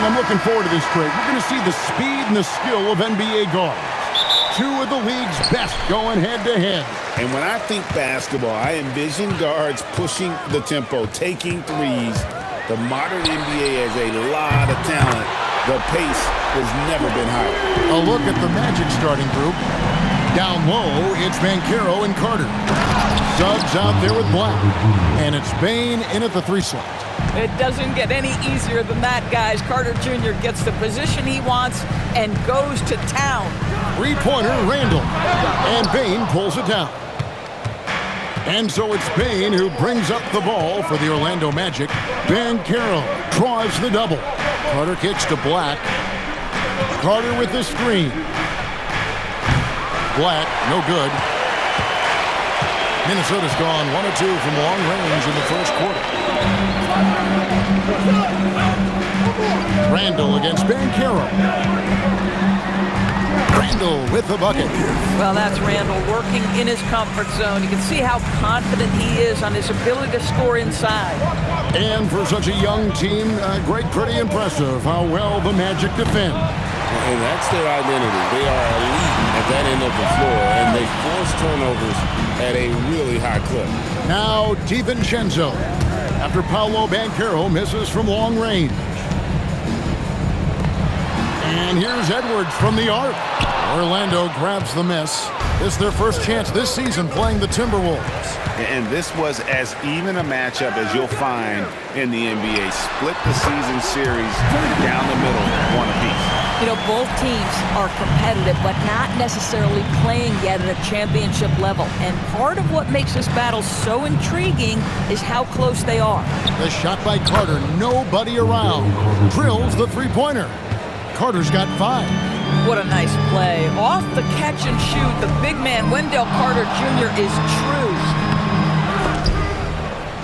I'm looking forward to this trade. We're going to see the speed and the skill of NBA guards. Two of the league's best going head-to-head. And when I think basketball, I envision guards pushing the tempo, taking threes. The modern NBA has a lot of talent. The pace has never been higher. A look at the Magic starting group. Down low, it's Banchero and Carter. Suggs out there with Black. And it's Bane in at the 3 slot. It doesn't get any easier than that, guys. Carter Jr. gets the position he wants and goes to town. Three-pointer, Randall. And Bane pulls it down. And so it's Bane who brings up the ball for the Orlando Magic. Banchero draws the double. Carter kicks to Black. Carter with the screen. Black, no good. Minnesota's gone 1 of 2 from long range in the first quarter. Randall against Banchero. Randall with the bucket. Well, that's Randall working in his comfort zone. You can see how confident he is on his ability to score inside. And for such a young team, pretty impressive how well the Magic defend. And that's their identity. They are elite at that end of the floor, and they force turnovers at a really high clip. Now DiVincenzo, after Paolo Banchero misses from long range. And here's Edwards from the arc. Orlando grabs the miss. This is their first chance this season playing the Timberwolves. And this was as even a matchup as you'll find in the NBA. Split the season series down the middle, one apiece. You know, both teams are competitive, but not necessarily playing yet at a championship level. And part of what makes this battle so intriguing is how close they are. The shot by Carter, nobody around. Drills the three-pointer. Carter's got 5. What a nice play. Off the catch and shoot, the big man, Wendell Carter Jr. is true.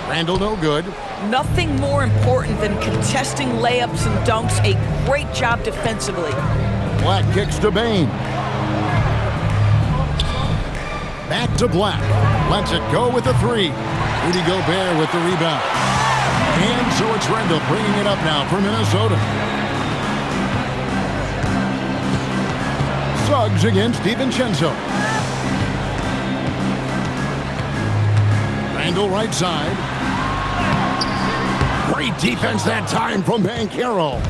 Randall no good. Nothing more important than contesting layups and dunks. A great job defensively. Black kicks to Bane. Back to Black. Lets it go with the 3. Rudy Gobert with the rebound. And so it's Randall bringing it up now for Minnesota. Suggs against DiVincenzo. Randall right side. Great defense that time from Banchero.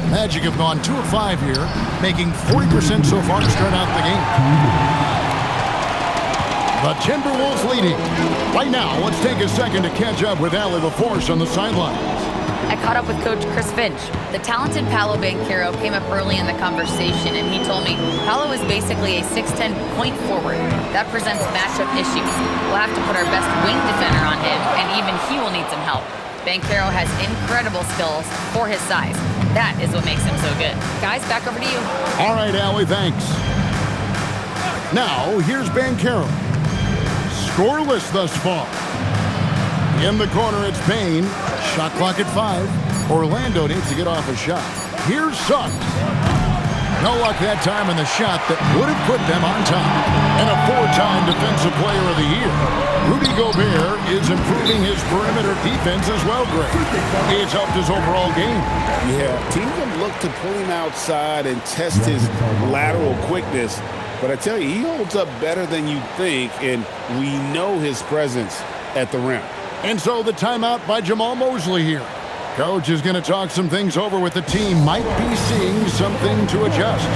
Magic have gone 2 of 5 here, making 40% so far to start out the game. The Timberwolves leading. Right now, let's take a second to catch up with Allie LaForce on the sidelines. I caught up with Coach Chris Finch. The talented Paolo Banchero came up early in the conversation, and he told me Paolo is basically a 6'10" point forward. That presents matchup issues. We'll have to put our best wing defender on him, and even he will need some help. Banchero has incredible skills for his size. That is what makes him so good. Guys, back over to you. All right, Allie, thanks. Now, here's Banchero. Scoreless thus far. In the corner, it's Bane. Shot clock at 5. Orlando needs to get off a shot. Here's Suggs. No luck that time in the shot that would have put them on top. And a 4-time Defensive Player of the Year. Rudy Gobert is improving his perimeter defense as well, Greg. It's helped his overall game. Yeah, teams have looked to pull him outside and test his lateral quickness. But I tell you, he holds up better than you think, and we know his presence at the rim. And so the timeout by Jamal Mosley here. Coach is going to talk some things over with the team. Might be seeing something to adjust.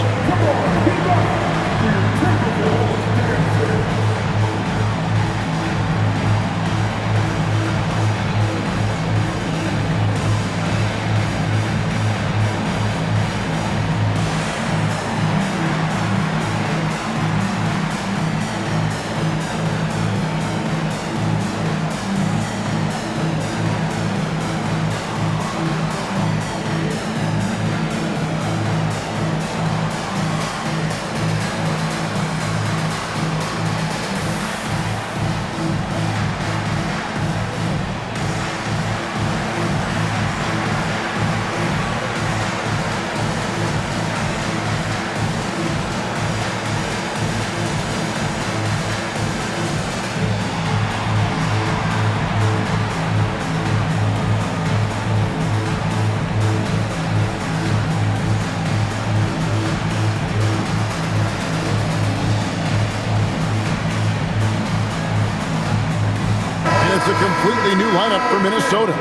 lineup for Minnesota.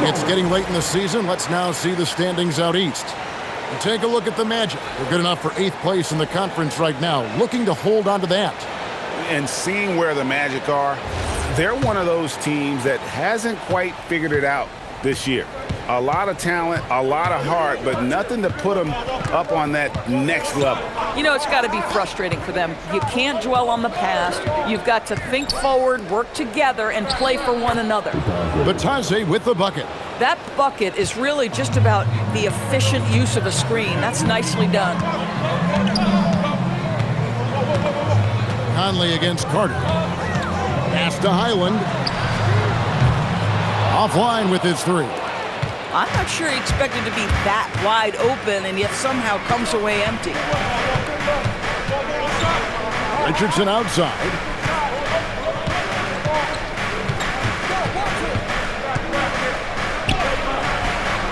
It's getting late in the season. Let's now see the standings out east. And take a look at the Magic. They're good enough for 8th place in the conference right now, looking to hold on to that. And seeing where the Magic are, they're one of those teams that hasn't quite figured it out this year. A lot of talent, a lot of heart, but nothing to put them up on that next level. You know, it's got to be frustrating for them. You can't dwell on the past. You've got to think forward, work together, and play for one another. Batadze with the bucket. That bucket is really just about the efficient use of a screen. That's nicely done. Conley against Carter. Pass to Highland. Offline with his three. I'm not sure he expected to be that wide open and yet somehow comes away empty. Richardson outside.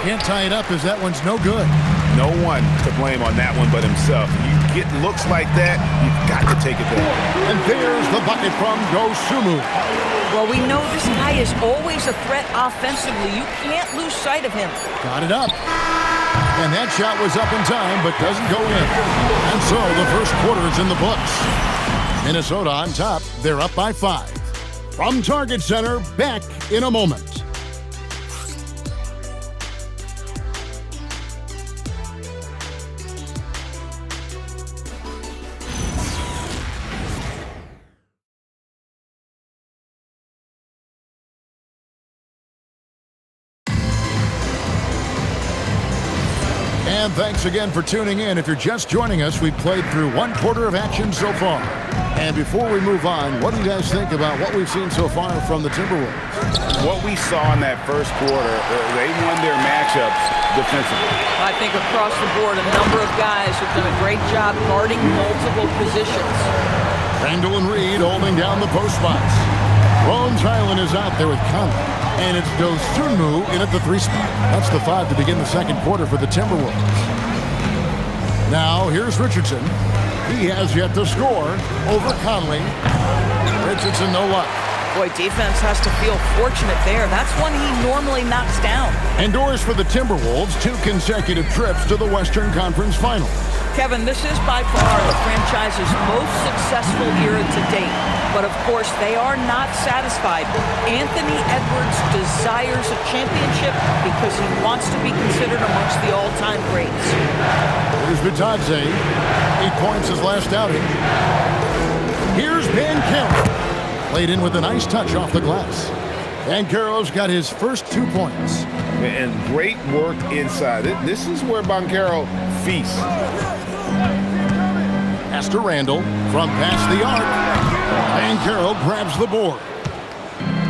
Can't tie it up as that one's no good. No one to blame on that one but himself. You get looks like that, you've got to take it there. And there's the bucket from Dosunmu. Well, we know this guy is always a threat offensively. You can't lose sight of him. Got it up. And that shot was up in time, but doesn't go in. And so the first quarter is in the books. Minnesota on top. They're up by 5. From Target Center, back in a moment. And thanks again for tuning in. If you're just joining us, we've played through 1 quarter of action so far. And before we move on, what do you guys think about what we've seen so far from the Timberwolves? What we saw in that first quarter, they won their matchups defensively. I think across the board, a number of guys have done a great job guarding multiple positions. Randall and Reed holding down the post spots. Bones Highland is out there with Conley. And it's Dosunmu in at the 3 spot. That's the 5 to begin the second quarter for the Timberwolves. Now, here's Richardson. He has yet to score over Conley. Richardson, no luck. Boy, defense has to feel fortunate there. That's one he normally knocks down. Endorse for the Timberwolves, 2 consecutive trips to the Western Conference Finals. Kevin, this is by far the franchise's most successful era to date. But of course, they are not satisfied. Anthony Edwards desires a championship because he wants to be considered amongst the all-time greats. Here's Batadze. 8 points his last outing. Here's Banchero. Played in with a nice touch off the glass. Banchero's got his first 2 points. And great work inside. This is where Banchero feasts. Pass to Randall from past the arc. Banchero grabs the board.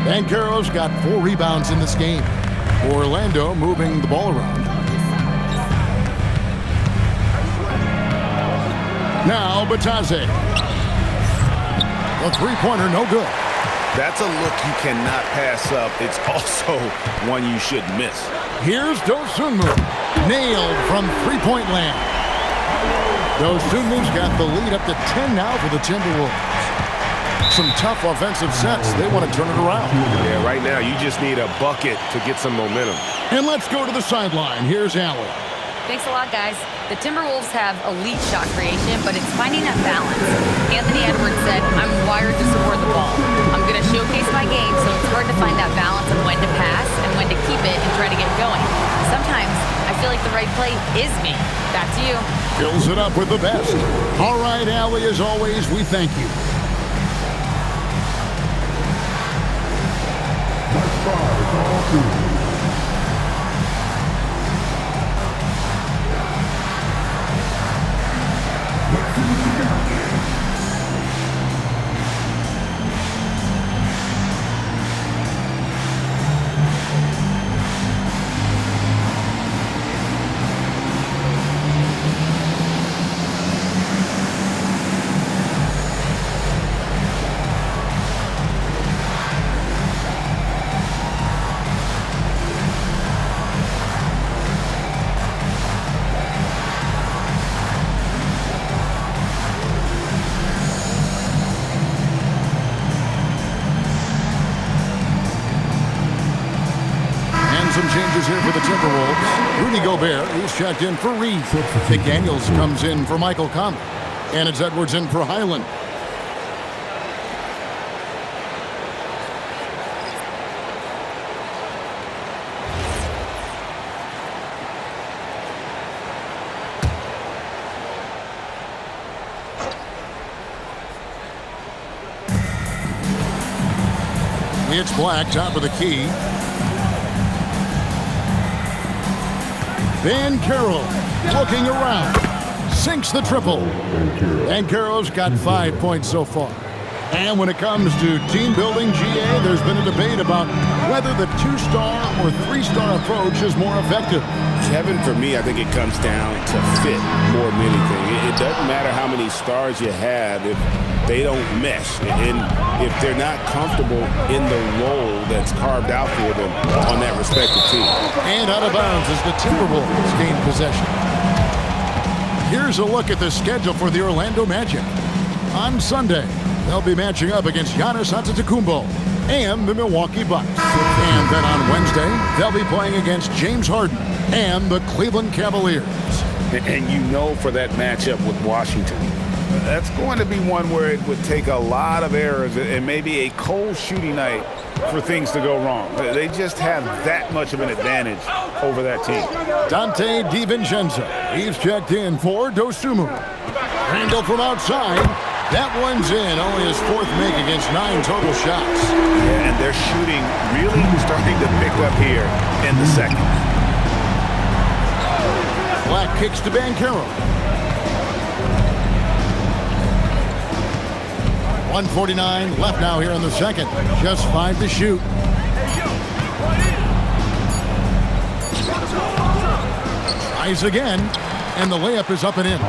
Banchero's got 4 rebounds in this game. Orlando moving the ball around. Now Batadze. The 3-pointer no good. That's a look you cannot pass up. It's also one you should miss. Here's Dosunmu. Nailed from 3-point land. Dosunmu's got the lead up to 10 now for the Timberwolves. Some tough offensive sets. They want to turn it around. Yeah, right now you just need a bucket to get some momentum. And let's go to the sideline. Here's Allen. Thanks a lot, guys. The Timberwolves have elite shot creation, but it's finding that balance. Anthony Edwards said, I'm wired to score the ball. I'm going to showcase my game, so it's hard to find that balance of when to pass and when to keep it and try to get going. Sometimes I feel like the right play is me. Back to you. Fills it up with the best. All right, Allie, as always, we thank you. some changes here for the Timberwolves. Rudy Gobert, he's checked in for Reed. McDaniels comes in for Michael Conley. And it's Edwards in for Highland. It's Black, top of the key. Banchero looking around. Sinks the triple. Banchero's got 5 points so far. And when it comes to team building, GA, there's been a debate about whether the 2-star or 3-star approach is more effective. Kevin, for me, I think it comes down to fit more than anything. It doesn't matter how many stars you have if they don't mesh, and if they're not comfortable in the role that's carved out for them on that respective team. And out of bounds as the Timberwolves gain possession. Here's a look at the schedule for the Orlando Magic. On Sunday, they'll be matching up against Giannis Antetokounmpo and the Milwaukee Bucks. And then on Wednesday, they'll be playing against James Harden and the Cleveland Cavaliers. And you know, for that matchup with Washington, that's going to be one where it would take a lot of errors and maybe a cold shooting night for things to go wrong. They just have that much of an advantage over that team. Dante DiVincenzo, he's checked in for Dosunmu. Randall from outside. That one's in. Only his 4th make against 9 total shots. Yeah, and they're shooting really starting to pick up here in the second. Black kicks to Banchero. 1:49 left now here in the second. Just 5 to shoot. Tries again, and the layup is up and in.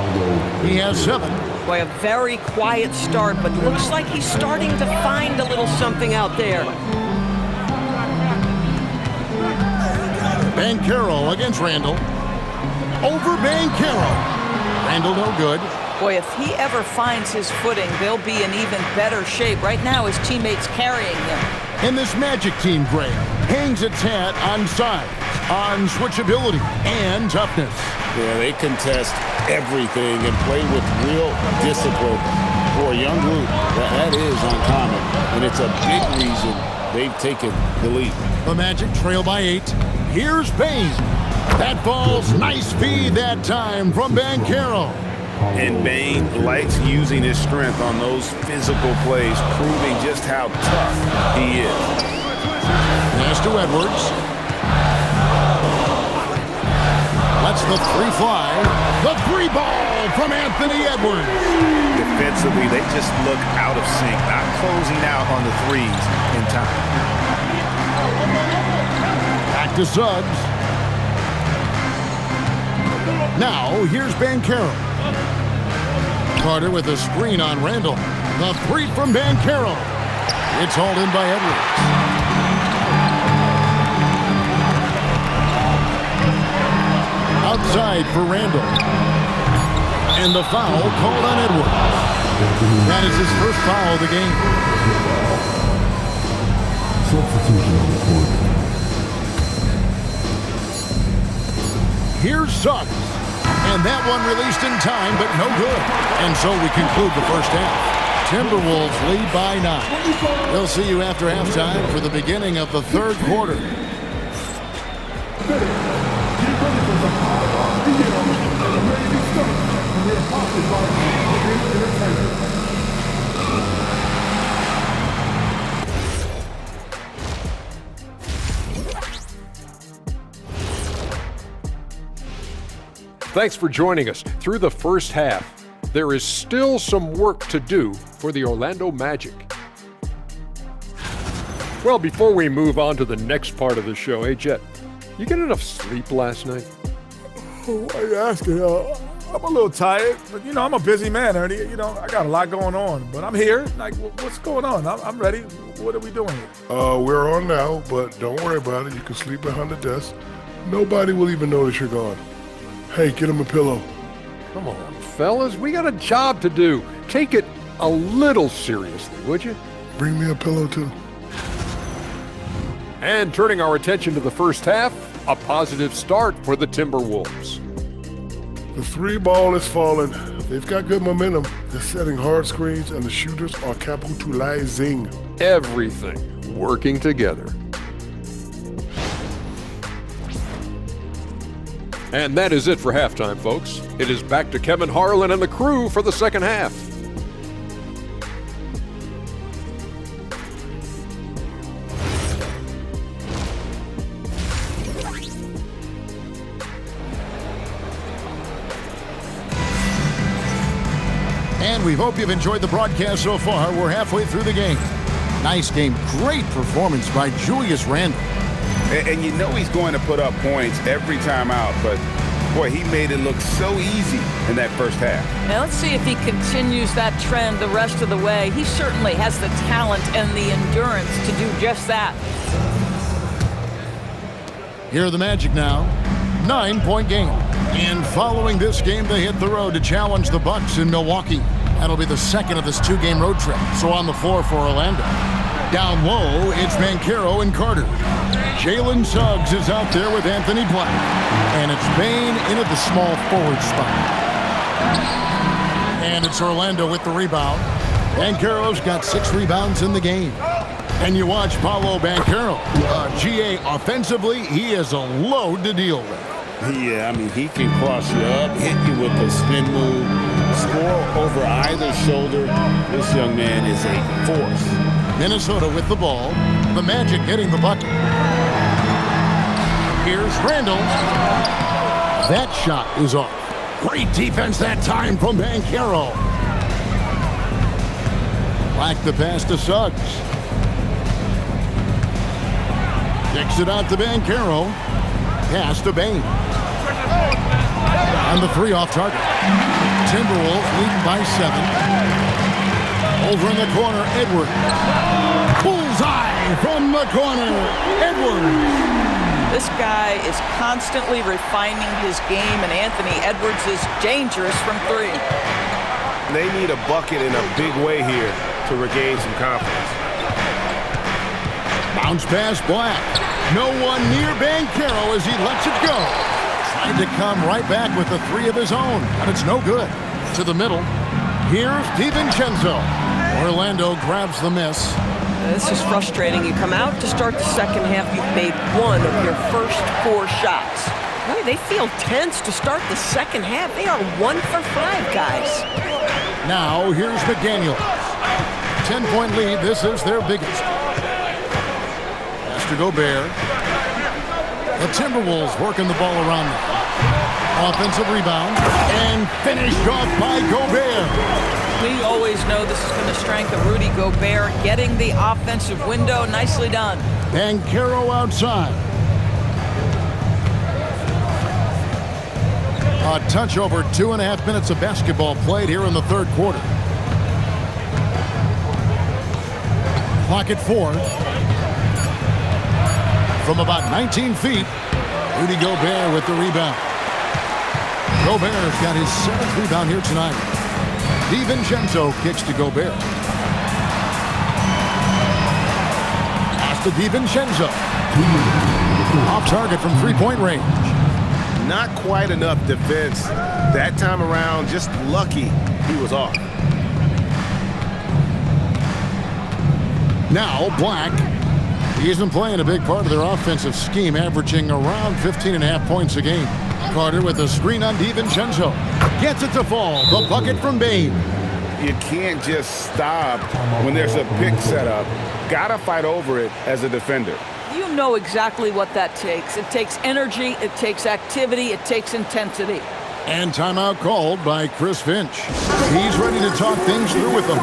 He has 7. Boy, a very quiet start, but looks like he's starting to find a little something out there. Banchero against Randall. Over Banchero. Randall no good. Boy, if he ever finds his footing, they'll be in even better shape. Right now, his teammates carrying him. And this Magic team, Greg, hangs its hat on size, on switchability, and toughness. Yeah, they contest everything and play with real discipline. For a young group, that is uncommon, and it's a big reason they've taken the lead. The Magic trail by 8. Here's Payne. That ball's nice feed that time from Banchero. And Bane likes using his strength on those physical plays, proving just how tough he is. Pass to Edwards. Lets the 3 fly. The 3 ball from Anthony Edwards. Defensively, they just look out of sync, not closing out on the 3s in time. Back to Suggs. Now, here's Banchero. Carter with a screen on Randall. The 3 from Banchero. It's hauled in by Edwards. Outside for Randall. And the foul called on Edwards. That is his first foul of the game. Substitution on the court. Here's Suggs. And that one released in time, but no good. And so we conclude the first half. Timberwolves lead by 9. We'll see you after halftime for the beginning of the 3rd quarter. Thanks for joining us through the first half. There is still some work to do for the Orlando Magic. Well, before we move on to the next part of the show, hey Jet, you get enough sleep last night? Why are you asking? I'm a little tired, but I'm a busy man, Ernie. I got a lot going on, but I'm here. Like, what's going on? I'm ready. What are we doing here? We're on now, but don't worry about it. You can sleep behind the desk. Nobody will even notice you're gone. Hey, get him a pillow. Come on, fellas, we got a job to do. Take it a little seriously, would you? Bring me a pillow, too. And turning our attention to the first half, a positive start for the Timberwolves. The three ball is falling. They've got good momentum. They're setting hard screens, and the shooters are capitalizing. Everything working together. And that is it for halftime, folks. It is back to Kevin Harlan and the crew for the second half. And we hope you've enjoyed the broadcast so far. We're halfway through the game. Nice game. Great performance by Julius Randle. And you know he's going to put up points every time out, but boy, he made it look so easy in that first half. Now let's see if he continues that trend the rest of the way. He certainly has the talent and the endurance to do just that. Here are the Magic now. 9-point game. And following this game, they hit the road to challenge the Bucks in Milwaukee. That'll be the second of this two-game road trip. So on the floor for Orlando. Down low, it's Banchero and Carter. Jalen Suggs is out there with Anthony Black. And it's Bane in at the small forward spot. And it's Orlando with the rebound. Banchero's got 6 rebounds in the game. And you watch Paolo Banchero. GA, offensively, he is a load to deal with. Yeah, I mean, he can cross you up, hit you with a spin move, score over either shoulder. This young man is a force. Minnesota with the ball. The Magic getting the bucket. Here's Randle. That shot is off. Great defense that time from Banchero. Black the pass to Suggs. Kicks it out to Banchero. Pass to Bane. And the 3 off target. Timberwolves leading by 7. Over in the corner, Edwards. Bullseye from the corner, Edwards. This guy is constantly refining his game, and Anthony Edwards is dangerous from 3. They need a bucket in a big way here to regain some confidence. Bounce pass Black. No one near Banchero as he lets it go. Trying to come right back with the 3 of his own, but it's no good. To the middle. Here's DiVincenzo. Orlando grabs the miss. This is frustrating. You come out to start the second half, you've made 1 of your first 4 shots. Boy, they feel tense to start the second half. They are 1 for 5, guys. Now here's McDaniel. 10-point lead. This is their biggest. To Gobert. The Timberwolves working the ball around them. Offensive rebound and finished off by Gobert. We always know this has been the strength of Rudy Gobert, getting the offensive window. Nicely done. Banchero outside. A touch over 2.5 minutes of basketball played here in the third quarter. Clock at 4. From about 19 feet, Rudy Gobert with the rebound. Gobert's got his 7th rebound here tonight. DiVincenzo kicks to Gobert. Pass to DiVincenzo. Off target from 3-point range. Not quite enough defense that time around. Just lucky he was off. Now Black. He's been playing a big part of their offensive scheme, averaging around 15.5 points a game. Carter with a screen on DiVincenzo. Gets it to fall. The bucket from Bane. You can't just stop when there's a pick set up. Gotta fight over it as a defender. You know exactly what that takes. It takes energy, it takes activity, it takes intensity. And timeout called by Chris Finch. He's ready to talk things through with them.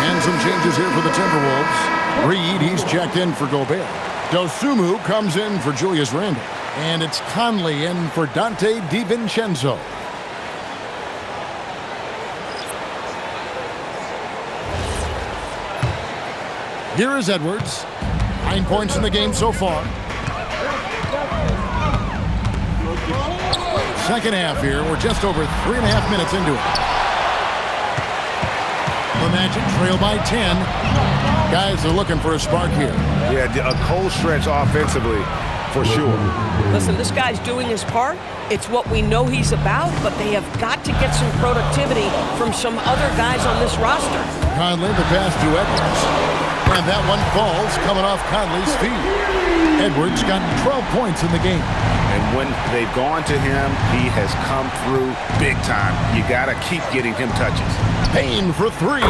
And some changes here for the Timberwolves. Reed, he's checked in for Gobert. Dosunmu comes in for Julius Randle. And it's Conley in for Dante DiVincenzo. Here is Edwards. 9 points in the game so far. Second half here. We're just over 3.5 minutes into it. The Magic trail by 10. Guys are looking for a spark here. Yeah, a cold stretch offensively, for sure. Listen, this guy's doing his part. It's what we know he's about, but they have got to get some productivity from some other guys on this roster. Conley, the pass to Edwards. And that one falls coming off Conley's feet. Edwards got 12 points in the game. And when they've gone to him, he has come through big time. You got to keep getting him touches. Payne for three.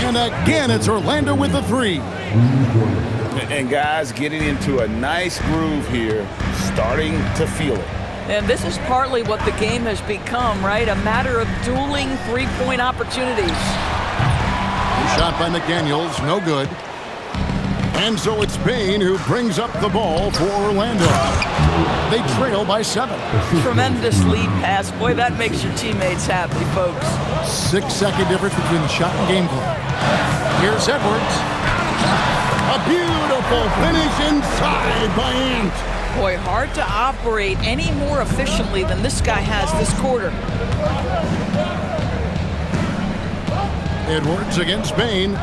And again, it's Orlando with the three. And guys getting into a nice groove here, starting to feel it. And this is partly what the game has become, right? A matter of dueling three-point opportunities. Shot by McDaniels, no good. And so it's Payne who brings up the ball for Orlando. They trail by 7. Tremendous lead pass. Boy, that makes your teammates happy, folks. 6-second difference between the shot and game clock. Here's Edwards. A beautiful finish inside by Ant. Boy, hard to operate any more efficiently than this guy has this quarter. Edwards against Payne.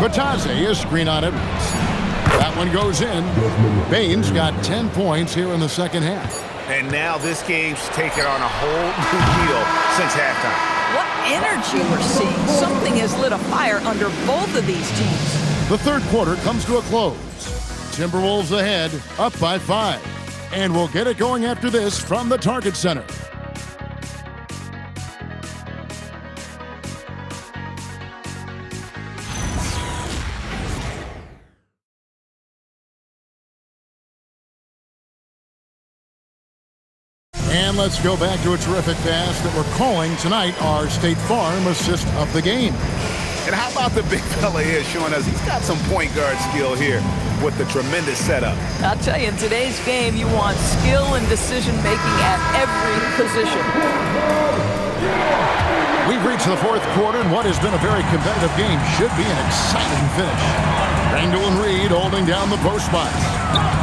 Batadze is screen on Edwards. That one goes in. Payne's got 10 points here in the second half. And now this game's taken on a whole new feel since halftime. What energy we're seeing. Something has lit a fire under both of these teams. The third quarter comes to a close. Timberwolves ahead, up by 5. And we'll get it going after this from the Target Center. And let's go back to a terrific pass that we're calling tonight our State Farm assist of the game. And how about the big fella here showing us he's got some point guard skill here with the tremendous setup. I'll tell you, in today's game, you want skill and decision-making at every position. We've reached the fourth quarter, and what has been a very competitive game should be an exciting finish. Randle and Reed holding down the post spots.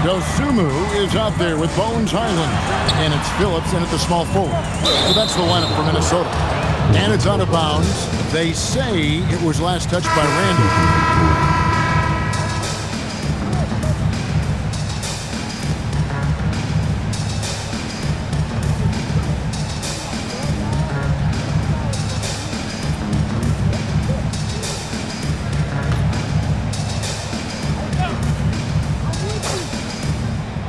Dosunmu is out there with Bones Highland. And it's Phillips in at the small forward. So that's the lineup for Minnesota. And it's out of bounds. They say it was last touched by Randle.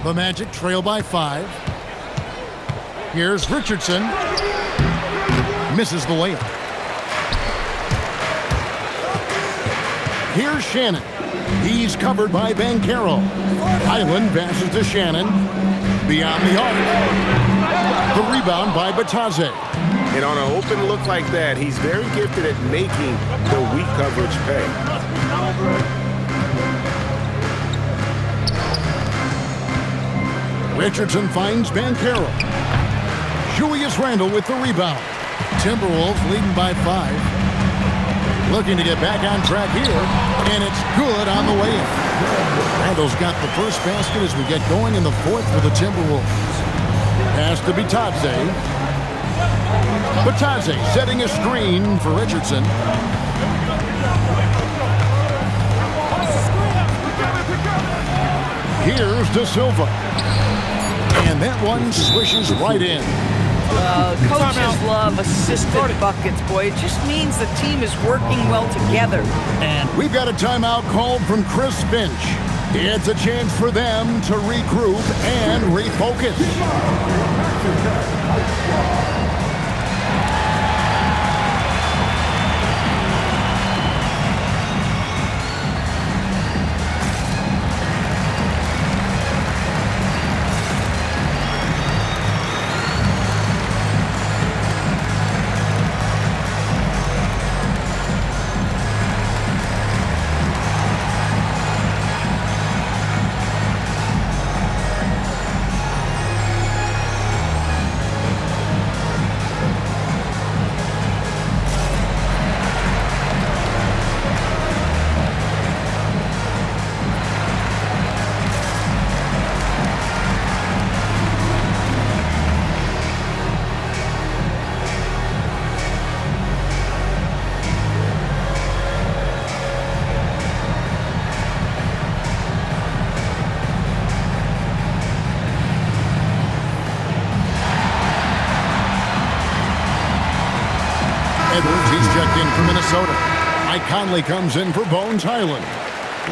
The Magic trail by 5. Here's Richardson. Misses the layup. Here's Shannon. He's covered by Banchero. Highland passes to Shannon. Beyond the arc. The rebound by Batadze. And on an open look like that, he's very gifted at making the weak coverage pay. Richardson finds Banchero. Julius Randle with the rebound. Timberwolves leading by 5. Looking to get back on track here, and it's good on the way in. Randle's got the first basket as we get going in the fourth for the Timberwolves. Pass to Batadze. Batadze setting a screen for Richardson. Here's De Silva. And that one swishes right in. Coaches love assisted buckets, boy. It just means the team is working well together. And we've got a timeout called from Chris Finch. It's a chance for them to regroup and refocus. Edwards, he's checked in for Minnesota. Mike Conley comes in for Bones Highland.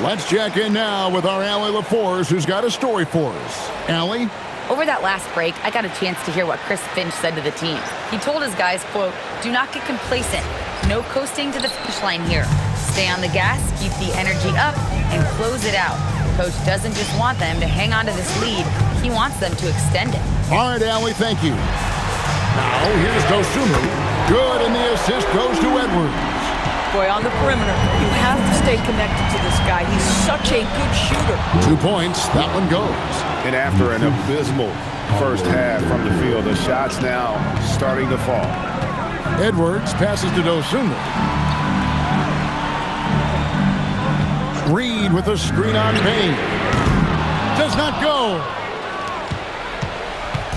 Let's check in now with our Allie LaForce, who's got a story for us. Allie? Over that last break, I got a chance to hear what Chris Finch said to the team. He told his guys, quote, "Do not get complacent. No coasting to the finish line here. Stay on the gas, keep the energy up, and close it out." Coach doesn't just want them to hang on to this lead. He wants them to extend it. All right, Allie, thank you. Now, here's Dosunmu. Good, and the assist goes to Edwards. Boy, on the perimeter, you have to stay connected to this guy. He's such a good shooter. 2 points, that one goes. And after an abysmal first half from the field, the shots now starting to fall. Edwards passes to Dosunmu. Reed with a screen on Payne. Does not go.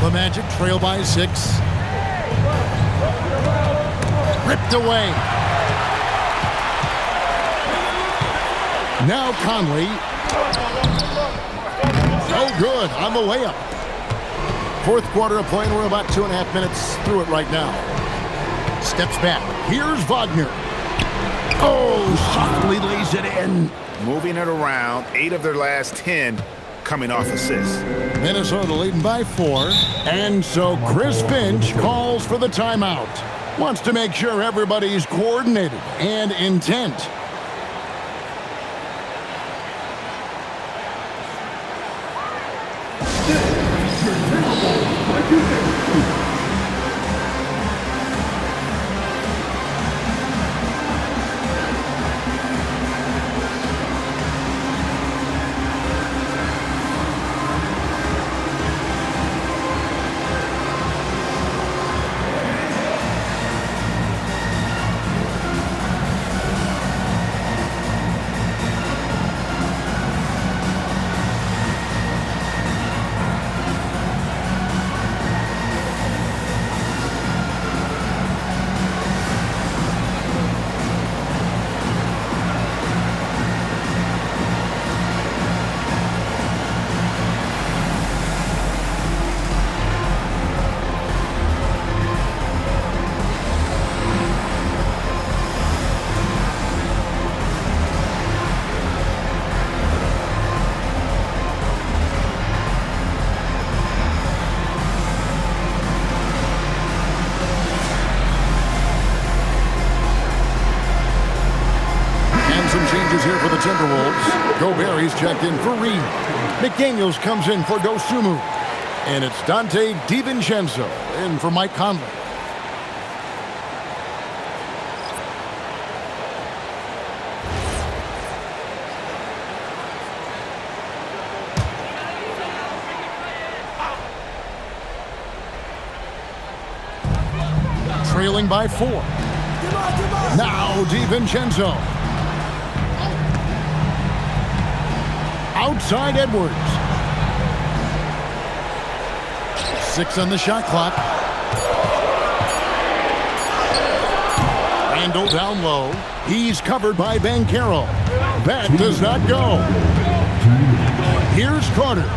The Magic trail by 6. Ripped away. Now Conley. No good on the layup. Fourth quarter of play, and we're about 2.5 minutes through it right now. Steps back. Here's Wagner. Oh, softly lays it in. Moving it around, 8 of their last 10 coming off assists. Minnesota leading by 4. And so Chris Finch calls for the timeout. Wants to make sure everybody's coordinated and intent. Here for the Timberwolves. Gobert's checked in for Reed. McDaniels comes in for Dosunmu. And it's Dante DiVincenzo in for Mike Conley. Trailing by 4. Now DiVincenzo. Outside Edwards. 6 on the shot clock. Randall down low. He's covered by Banchero. That does not go. Here's Carter.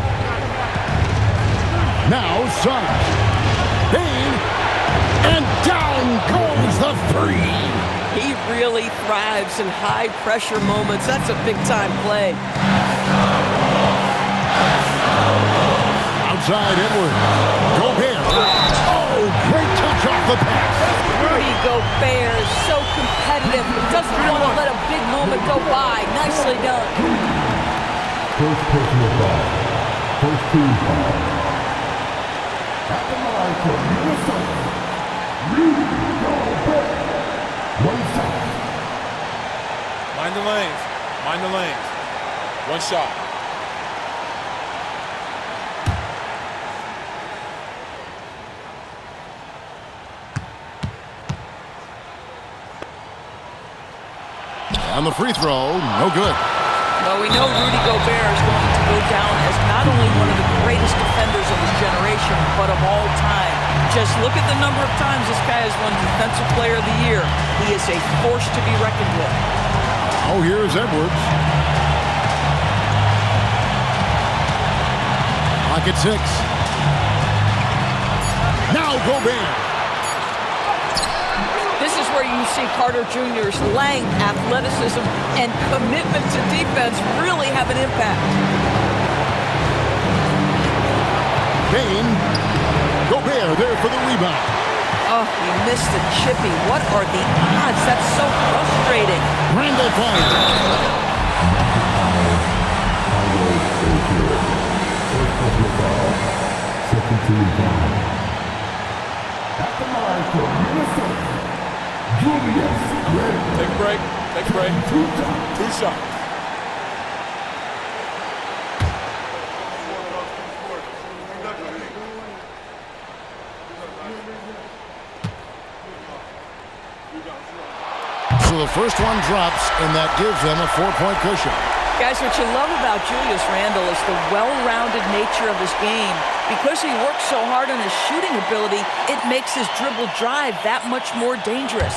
Now Suggs. Payne. And down goes the 3. He really thrives in high-pressure moments. That's a big-time play. Outside Edwards. Gobert. Oh, great touch off the pass. Rudy Gobert is so competitive. Doesn't want to let a big moment go by. Nicely done. First personal foul. First team foul. At the line for Minnesota, Rudy Gobert. 1 foul. Mind the lanes. Mind the lanes. 1 shot. On the free throw, no good. Well, we know Rudy Gobert is going to go down as not only one of the greatest defenders of his generation, but of all time. Just look at the number of times this guy has won Defensive Player of the Year. He is a force to be reckoned with. Oh, here's Edwards. Clock at 6. Now Gobert. This is where you see Carter Jr.'s length, athleticism, and commitment to defense really have an impact. Bain, Gobert there for the rebound. Oh, he missed the chippy. What are the odds? That's so frustrating. Randall fires. Take a break. Take a break. Two shots. So the first one drops, and that gives them a 4-point cushion. Guys, what you love about Julius Randle is the well-rounded nature of his game. Because he works so hard on his shooting ability, it makes his dribble drive that much more dangerous.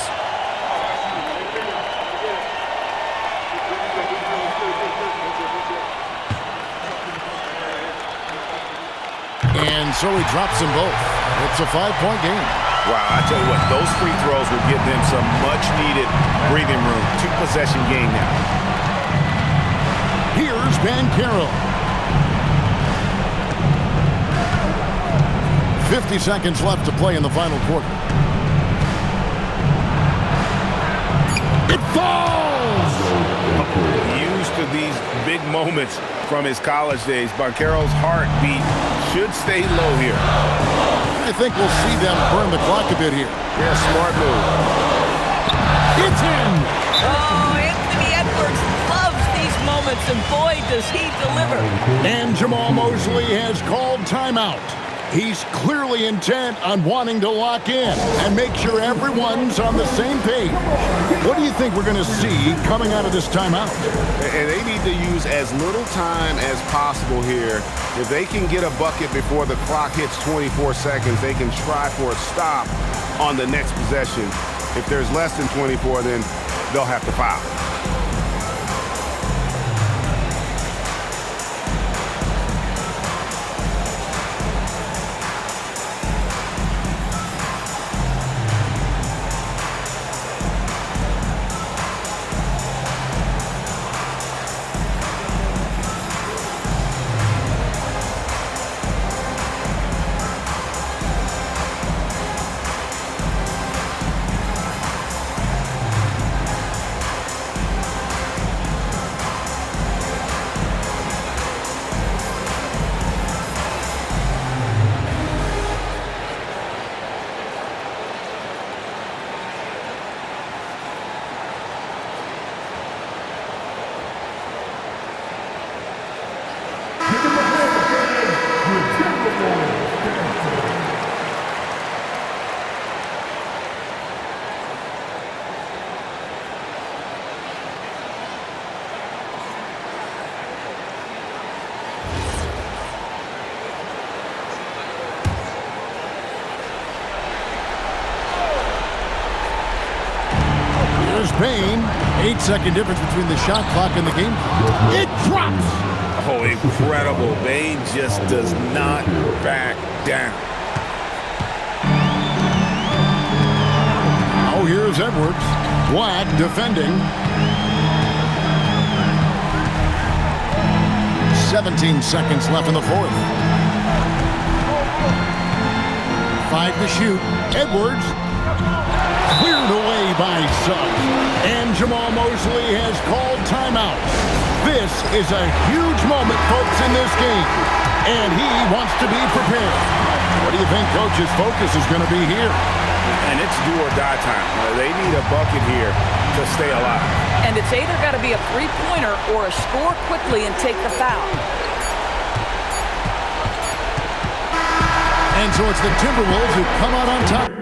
And so he drops them both. It's a 5-point game. Wow, I tell you what, those free throws will give them some much-needed breathing room. 2-possession game now. Here's Banchero. 50 seconds left to play in the final quarter. It falls! Used to these big moments from his college days. Banchero's heartbeat should stay low here. I think we'll see them burn the clock a bit here. Yeah, smart move. It's in! Oh, Anthony Edwards loves these moments, and boy, does he deliver. And Jamal Mosley has called timeout. He's clearly intent on wanting to lock in and make sure everyone's on the same page. What do you think we're going to see coming out of this timeout? And they need to use as little time as possible here. If they can get a bucket before the clock hits 24 seconds, they can try for a stop on the next possession. If there's less than 24, then they'll have to foul. Bain, 8-second difference between the shot clock and the game. It drops! Oh, incredible. Bain just does not back down. Oh, here's Edwards. Black defending. 17 seconds left in the fourth. 5 to shoot. Edwards cleared away by Suggs. And Jamal Mosley has called timeout. This is a huge moment, folks, in this game. And he wants to be prepared. What do you think Coach's focus is going to be here? And it's do or die time. They need a bucket here to stay alive. And it's either got to be a three-pointer or a score quickly and take the foul. And so it's the Timberwolves who come out on top.